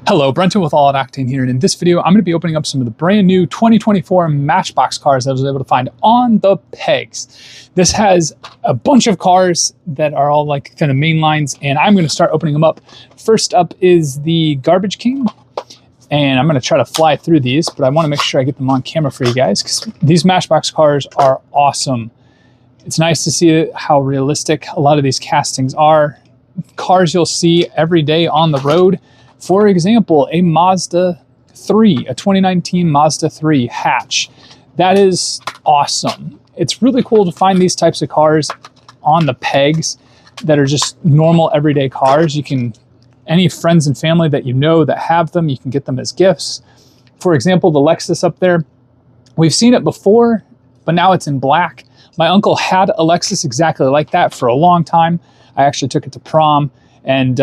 Hello, Brenton with All Out Octane here, and in this video, I'm going to be opening up some of the brand new 2024 Matchbox cars that I was able to find on the pegs. This has a bunch of cars that are all like kind of main lines, and I'm going to start opening them up. First up is the Garbage King, and I'm going to try to fly through these, but I want to make sure I get them on camera for you guys, because these Matchbox cars are awesome. It's nice to see how realistic a lot of these castings are. Cars you'll see every day on the road. For example, a Mazda 3, a 2019 Mazda 3 hatch. That is awesome. It's really cool to find these types of cars on the pegs that are just normal everyday cars. You can, any friends and family that you know that have them, you can get them as gifts. For example, the Lexus up there, we've seen it before, but now it's in black. My uncle had a Lexus exactly like that for a long time. I actually took it to prom, and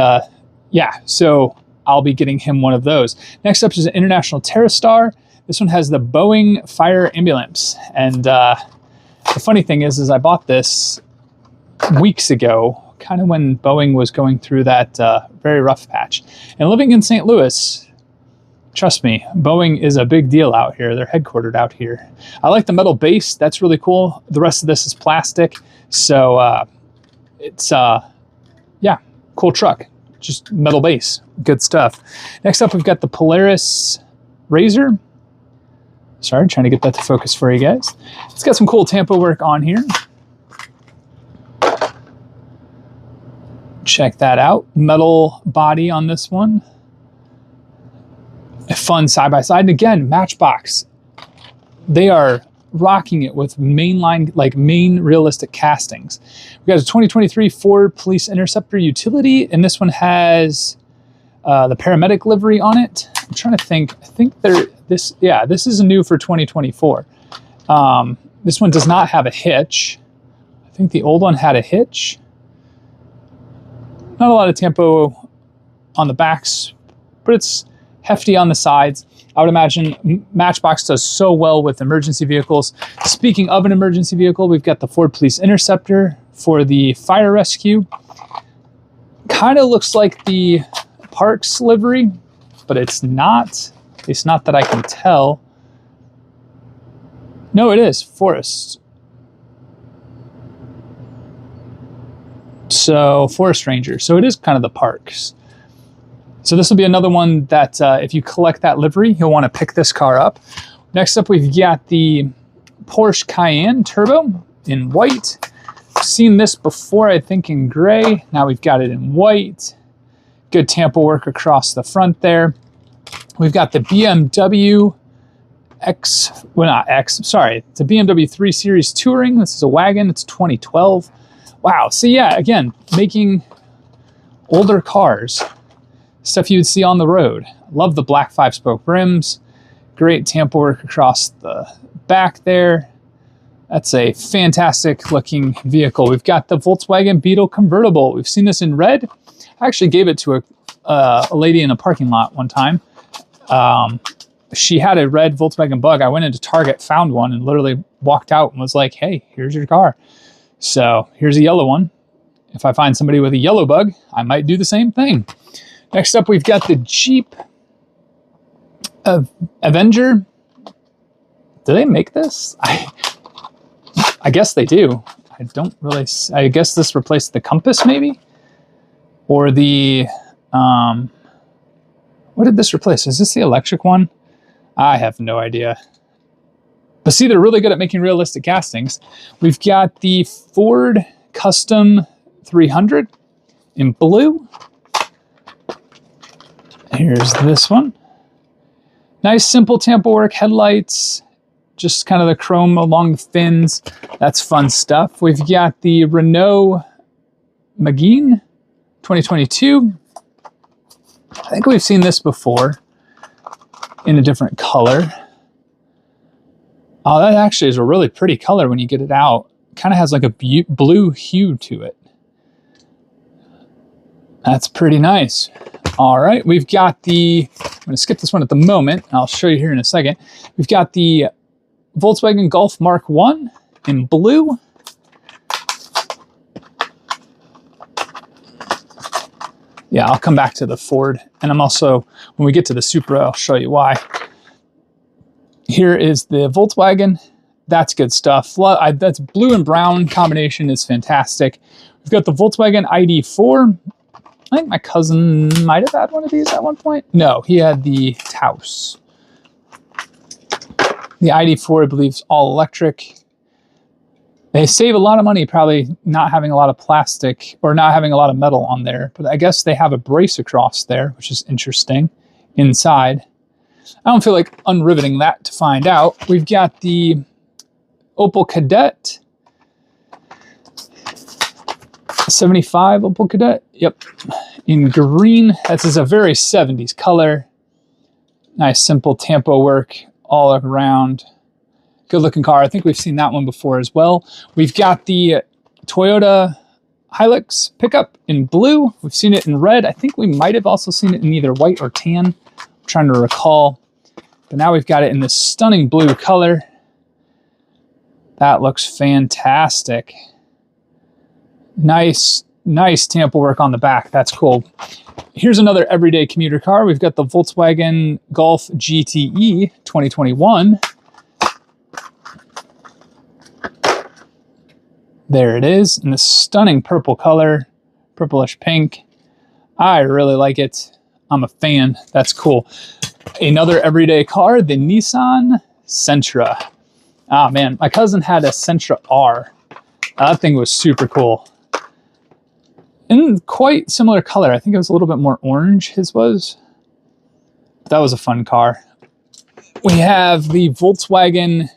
yeah, so I'll be getting him one of those. Next up is an International TerraStar. This one has the Boeing Fire Ambulance. And the funny thing is I bought this weeks ago, kind of when Boeing was going through that very rough patch. And living in St. Louis, trust me, Boeing is a big deal out here. They're headquartered out here. I like the metal base. That's really cool. The rest of this is plastic. So it's, yeah, cool truck. Just metal base. Good stuff. Next up, we've got the Polaris Razor. Sorry, trying to get that to focus for you guys. It's got some cool tampo work on here. Check that out. Metal body on this one. A fun side-by-side. And again, Matchbox. They are rocking it with mainline, like main realistic castings. We got a 2023 Ford Police Interceptor Utility, and this one has the paramedic livery on it. I'm trying to think. I think this is new for 2024. This one does not have a hitch. I think the old one had a hitch. Not a lot of tempo on the backs, but it's hefty on the sides. I would imagine Matchbox does so well with emergency vehicles. Speaking of an emergency vehicle, we've got the Ford Police Interceptor for the fire rescue. Kind of looks like the Parks livery, but it's not. At least not that I can tell. No, it is Forest. So Forest Ranger. So it is kind of the Parks. So this will be another one that if you collect that livery, you'll want to pick this car up. Next up, we've got the Porsche Cayenne Turbo in white. Seen this before, I think, in gray. Now we've got it in white. Good tampo work across the front there. We've got the BMW it's a BMW 3 Series Touring. This is a wagon. It's 2012. Wow. So yeah, again, making older cars. Stuff you would see on the road. Love the black 5-spoke rims. Great tampo work across the back there. That's a fantastic looking vehicle. We've got the Volkswagen Beetle convertible. We've seen this in red. I actually gave it to a lady in a parking lot one time. She had a red Volkswagen Bug. I went into Target, found one, and literally walked out and was like, hey, here's your car. So here's a yellow one. If I find somebody with a yellow Bug, I might do the same thing. Next up, we've got the Jeep Avenger. Do they make this? I guess they do. I don't really. I guess this replaced the Compass, maybe, or the. What did this replace? Is this the electric one? I have no idea. But see, they're really good at making realistic castings. We've got the Ford Custom 300 in blue. Here's this one. Nice simple tampo work, headlights, just kind of the chrome along the fins. That's fun stuff. We've got the Renault Megane 2022. I think we've seen this before in a different color. Oh, that actually is a really pretty color when you get it out. Kind of has like a blue hue to it. That's pretty nice. All right, we've got the, I'm gonna skip this one at the moment. I'll show you here in a second. We've got the Volkswagen Golf Mark 1 in blue. Yeah, I'll come back to the Ford. And I'm also, when we get to the Supra, I'll show you why. Here is the Volkswagen. That's good stuff. That's blue and brown combination is fantastic. We've got the Volkswagen ID4. I think my cousin might have had one of these at one point. No, he had the Taos. The ID4, I believe, is all electric. They save a lot of money probably not having a lot of plastic or not having a lot of metal on there. But I guess they have a brace across there, which is interesting, inside. I don't feel like unriveting that to find out. We've got the Opel Kadett. 75 Opel Kadett. Yep. In green. This is a very 70s color. Nice simple tampo work all around. Good looking car. I think we've seen that one before as well. We've got the Toyota Hilux pickup in blue. We've seen it in red. I think we might have also seen it in either white or tan. I'm trying to recall. But now we've got it in this stunning blue color. That looks fantastic. Nice tampo work on the back. That's cool. Here's another everyday commuter car. We've got the Volkswagen Golf GTE 2021. There it is in this stunning purple color, purplish pink. I really like it. I'm a fan. That's cool. Another everyday car, the Nissan Sentra. Ah, man, my cousin had a Sentra R. That thing was super cool. In quite similar color. I think it was a little bit more orange, his was. But that was a fun car. We have the Volkswagen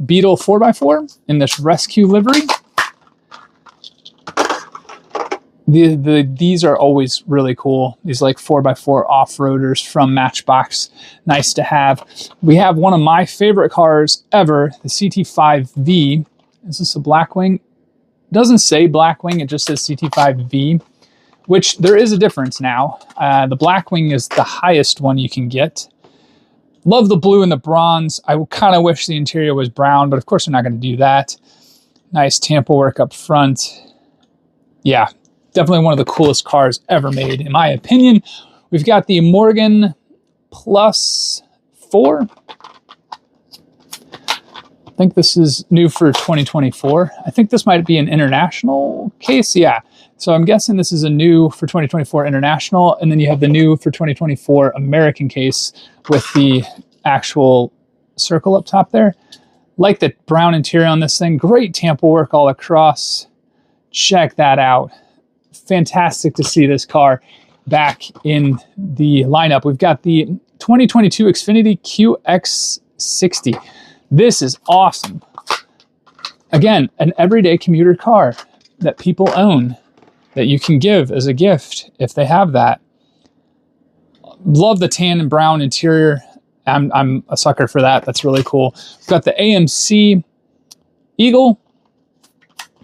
Beetle 4x4 in this rescue livery. These are always really cool. These like 4x4 off-roaders from Matchbox. Nice to have. We have one of my favorite cars ever, the CT5-V. Is this a Blackwing? It doesn't say Blackwing, it just says CT5-V, which there is a difference now. The Blackwing is the highest one you can get. Love the blue and the bronze. I kind of wish the interior was brown, but of course we're not going to do that. Nice tampo work up front. Yeah. Definitely one of the coolest cars ever made, in my opinion. We've got the Morgan Plus 4. I think this is new for 2024. I think this might be an international case. Yeah. So I'm guessing this is a new for 2024 international. And then you have the new for 2024 American case with the actual circle up top there. Like the brown interior on this thing. Great tampo work all across. Check that out. Fantastic to see this car back in the lineup. We've got the 2022 Infiniti QX80. This is awesome. Again, an everyday commuter car that people own that you can give as a gift if they have that. Love the tan and brown interior. I'm a sucker for that. That's really cool. We've got the AMC Eagle.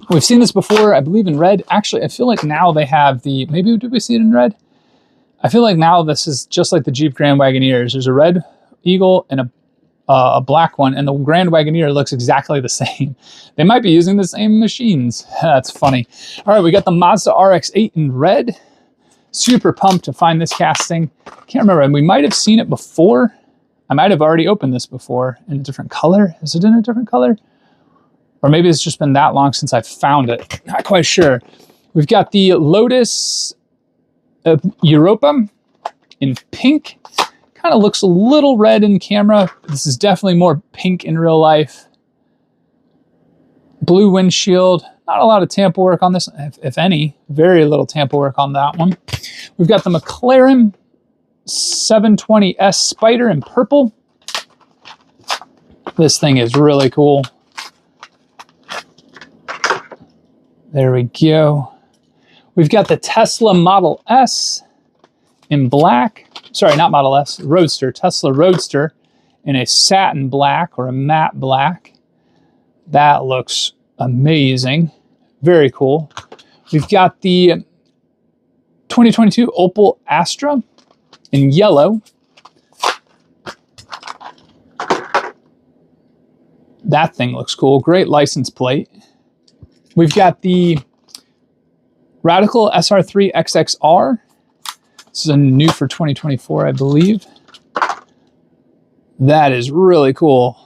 We've seen this before, I believe in red. Actually, I feel like now they have the, maybe did we see it in red? I feel like now this is just like the Jeep Grand Wagoneers. There's a red Eagle and a black one, and the Grand Wagoneer looks exactly the same. They might be using the same machines. That's funny. All right, we got the Mazda RX-8 in red. Super pumped to find this casting. Can't remember, and we might have seen it before. I might have already opened this before in a different color. Is it in a different color? Or maybe it's just been that long since I've found it. Not quite sure. We've got the Lotus Europa in pink. Kind of looks a little red in camera. This is definitely more pink in real life. Blue windshield. Not a lot of tampo work on this, if any. Very little tampo work on that one. We've got the McLaren 720S Spider in purple. This thing is really cool. There we go. We've got the Tesla Model S in black. Sorry, not Model S, Roadster. Tesla Roadster in a satin black or a matte black. That looks amazing. Very cool. We've got the 2022 Opel Astra in yellow. That thing looks cool. Great license plate. We've got the Radical SR3 XXR This is a new for 2024, I believe. That is really cool.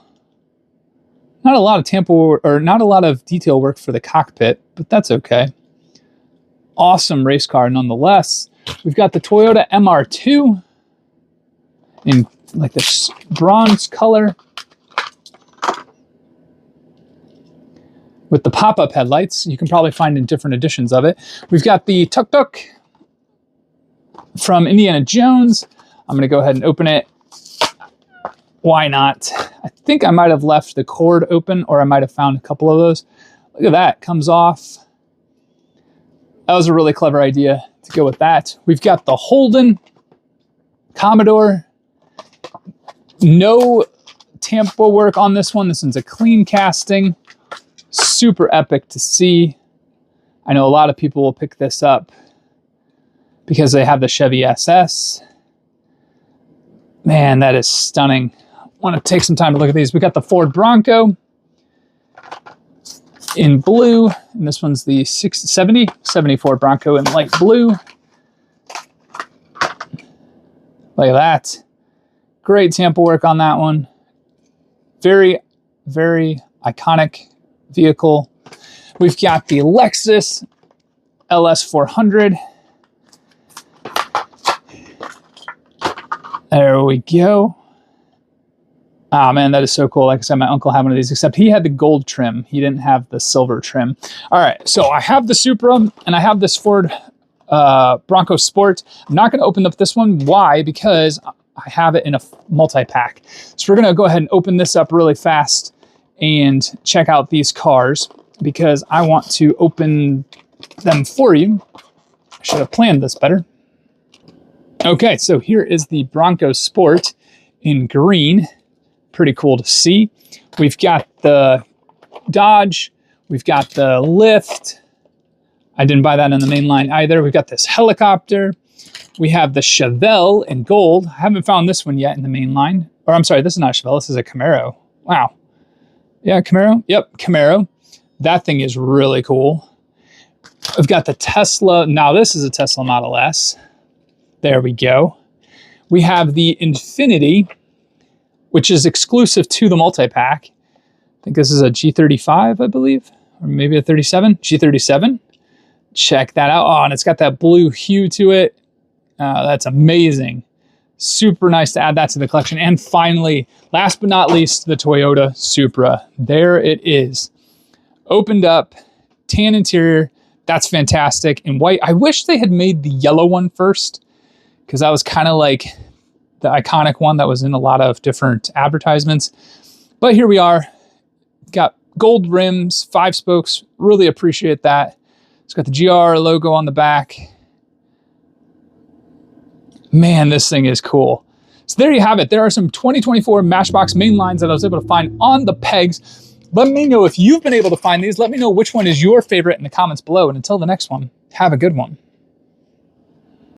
Not a lot of not a lot of detail work for the cockpit, but that's okay. Awesome race car nonetheless. We've got the Toyota MR2 in like this bronze color with the pop-up headlights. You can probably find in different editions of it. We've got the tuk-tuk from Indiana Jones. I'm going to go ahead and open it. Why not? I think I might have left the cord open, or I might have found a couple of those. Look at that, comes off. That was a really clever idea to go with that. We've got the Holden Commadore. No tampo work on this one. This one's a clean casting. Super epic to see. I know a lot of people will pick this up because they have the Chevy SS. Man, that is stunning. I want to take some time to look at these. We got the Ford Bronco in blue, and this one's the 74 Bronco in light blue. Look at that. Great tampo work on that one. Very, very iconic vehicle. We've got the Lexus LS400. There we go. Oh man, that is so cool. Like I said, my uncle had one of these, except he had the gold trim. He didn't have the silver trim. All right, so I have the Supra and I have this Ford Bronco Sport. I'm not going to open up this one. Why? Because I have it in a multi-pack. So we're going to go ahead and open this up really fast and check out these cars because I want to open them for you. I should have planned this better. Okay, so here is the Bronco Sport in green. Pretty cool to see. We've got the Dodge. We've got the Lift. I didn't buy that in the Mainline either. We've got this helicopter. We have the Chevelle in gold. I haven't found this one yet in the Mainline. Or I'm sorry, this is not a Chevelle. This is a Camaro. Wow. Yeah, Camaro. Yep, Camaro. That thing is really cool. We've got the Tesla. Now this is a Tesla Model S. There we go. We have the Infiniti, which is exclusive to the multi-pack. I think this is a G35, I believe, or maybe a 37, G37. Check that out. Oh, and it's got that blue hue to it. That's amazing. Super nice to add that to the collection. And finally, last but not least, the Toyota Supra. There it is. Opened up, tan interior. That's fantastic. In white. I wish they had made the yellow one first, because that was kind of like the iconic one that was in a lot of different advertisements. But here we are. Got gold rims, 5 spokes. Really appreciate that. It's got the GR logo on the back. Man, this thing is cool. So there you have it. There are some 2024 Matchbox Mainlines that I was able to find on the pegs. Let me know if you've been able to find these. Let me know which one is your favorite in the comments below. And until the next one, have a good one.